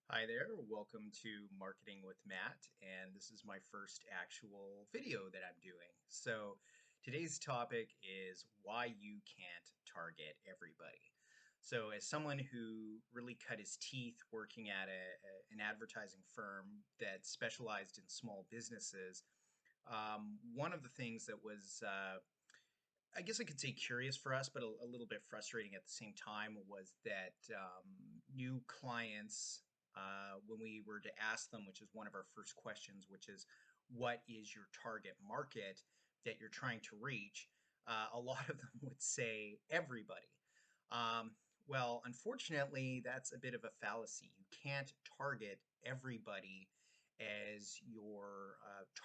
Hi there, welcome to Marketing with Matt, and this is my first actual video that I'm doing. So, today's topic is why you can't target everybody. So, as someone who really cut his teeth working at an advertising firm that specialized in small businesses, one of the things that was I guess I could say curious for us, but a little bit frustrating at the same time was that new clients, when we were to ask them, which is one of our first questions, which is what is your target market that you're trying to reach? A lot of them would say everybody. Um, well, unfortunately, that's a bit of a fallacy. You can't target everybody as your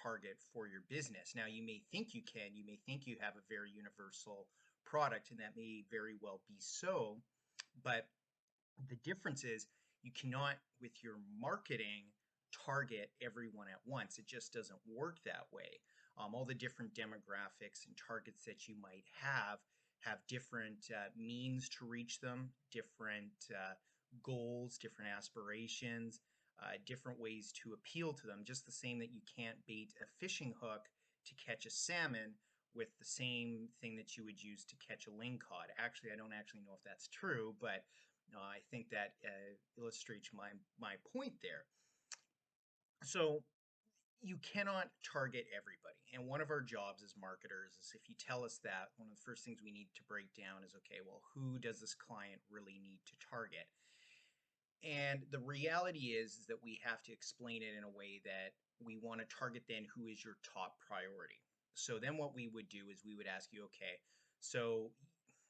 target for your business. Now, you may think you can, you may think you have a very universal product, and that may very well be so. But the difference is you cannot, with your marketing, target everyone at once. It just doesn't work that way. All the different demographics and targets that you might have different means to reach them, different goals, different aspirations, different ways to appeal to them. Just the same that you can't bait a fishing hook to catch a salmon with the same thing that you would use to catch a lingcod. Actually, I don't actually know if that's true, but I think that illustrates my point there. So you cannot target everybody. And one of our jobs as marketers is if you tell us that, one of the first things we need to break down is okay, well, who does this client really need to target? And the reality is that we have to explain it in a way that we want to target then who is your top priority. So then what we would do is we would ask you, okay, so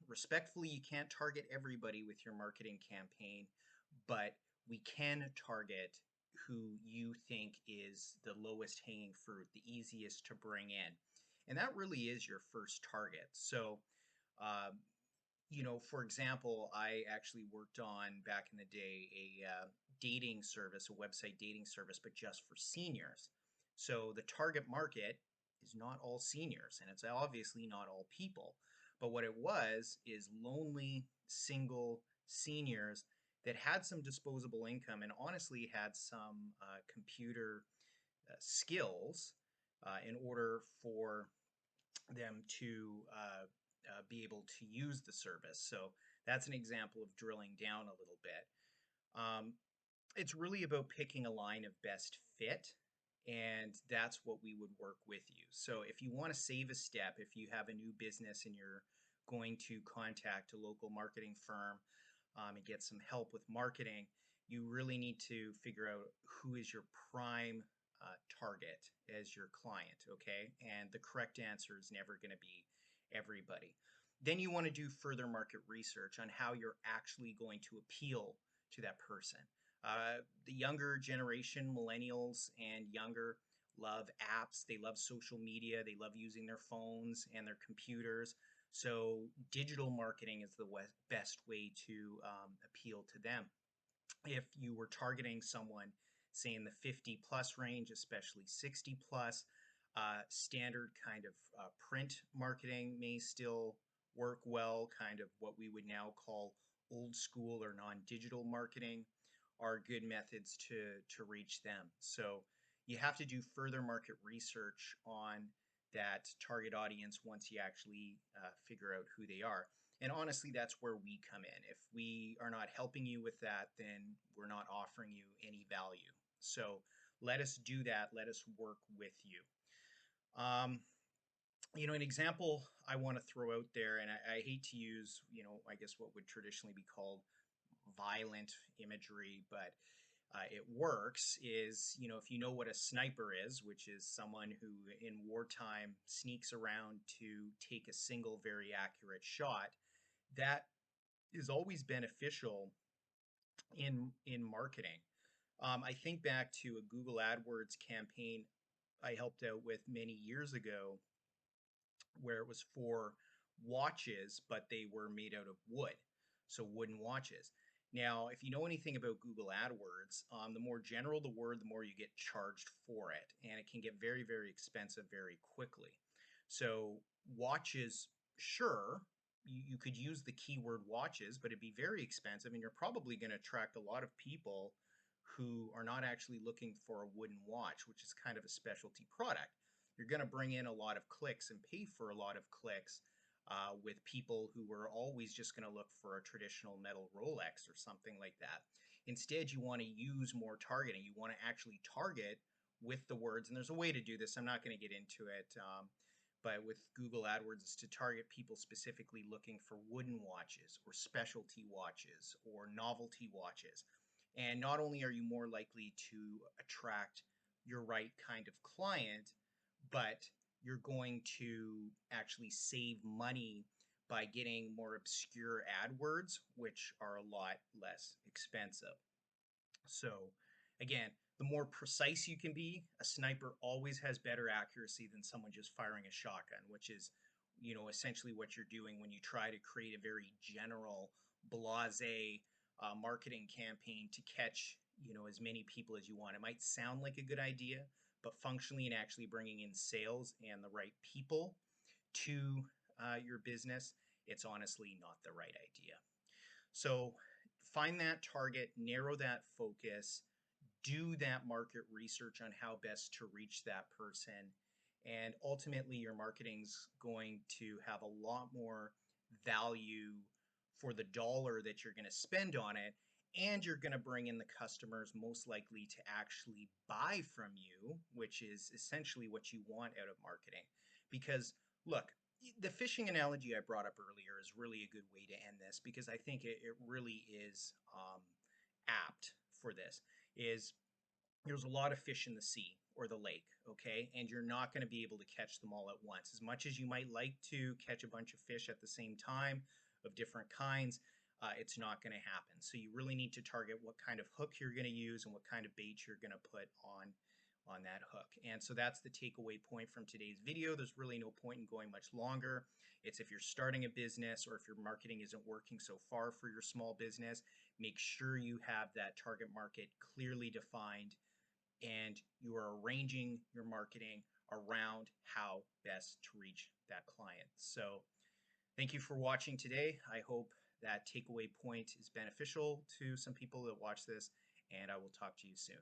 respectfully, you can't target everybody with your marketing campaign, but we can target who you think is the lowest hanging fruit, the easiest to bring in. And that really is your first target. So, um, for example, I actually worked on back in the day a dating service, a website dating service, but just for seniors. So the target market is not all seniors, and it's obviously not all people. But what it was is lonely, single seniors that had some disposable income and honestly had some computer skills in order for them to be able to use the service. So that's an example of drilling down a little bit. Um, it's really about picking a line of best fit, and that's what we would work with you. So if you want to save a step, if you have a new business and you're going to contact a local marketing firm and get some help with marketing, you really need to figure out who is your prime target as your client, okay? And the correct answer is never going to be everybody. Then you want to do further market research on how you're actually going to appeal to that person. The younger generation, millennials and younger, love apps. They love social media. They love using their phones and their computers. So digital marketing is the best way to appeal to them. If you were targeting someone, say in the 50 plus range, especially 60 plus, standard kind of print marketing may still work well, kind of what we would now call old school or non-digital marketing are good methods to reach them. So you have to do further market research on that target audience once you actually figure out who they are. And honestly, that's where we come in. If we are not helping you with that, then we're not offering you any value. So let us do that. Let us work with you. Um, an example I want to throw out there, and I hate to use, I guess what would traditionally be called violent imagery, but it works is, if you know what a sniper is, which is someone who in wartime sneaks around to take a single very accurate shot, that is always beneficial in marketing. I think back to a Google AdWords campaign I helped out with many years ago, where it was for watches, but they were made out of wood, so wooden watches. Now, if you know anything about Google AdWords, the more general the word, the more you get charged for it, and it can get very, very expensive very quickly. So watches, sure, you could use the keyword watches, but it'd be very expensive, and you're probably going to attract a lot of people who are not actually looking for a wooden watch, which is kind of a specialty product. You're going to bring in a lot of clicks and pay for a lot of clicks with people who were always just going to look for a traditional metal Rolex or something like that. Instead, you want to use more targeting. You want to actually target with the words, and there's a way to do this. I'm not going to get into it, but with Google AdWords, is to target people specifically looking for wooden watches or specialty watches or novelty watches. And not only are you more likely to attract your right kind of client, but you're going to actually save money by getting more obscure AdWords, which are a lot less expensive. So, again, the more precise you can be, a sniper always has better accuracy than someone just firing a shotgun, which is, essentially what you're doing when you try to create a very general, blase marketing campaign to catch, as many people as you want. It might sound like a good idea, but functionally and actually bringing in sales and the right people to your business, it's honestly not the right idea. So find that target, narrow that focus, do that market research on how best to reach that person. And ultimately, your marketing's going to have a lot more value for the dollar that you're going to spend on it. And you're going to bring in the customers most likely to actually buy from you, which is essentially what you want out of marketing. Because, look, the fishing analogy I brought up earlier is really a good way to end this because I think it really is apt for this. Is there's a lot of fish in the sea or the lake, okay? And you're not going to be able to catch them all at once. As much as you might like to catch a bunch of fish at the same time of different kinds, it's not going to happen. So you really need to target what kind of hook you're going to use and what kind of bait you're going to put on that hook. And so that's the takeaway point from today's video. There's really no point in going much longer. It's if you're starting a business or if your marketing isn't working so far for your small business, make sure you have that target market clearly defined and you are arranging your marketing around how best to reach that client. So thank you for watching today. I hope that takeaway point is beneficial to some people that watch this, and I will talk to you soon.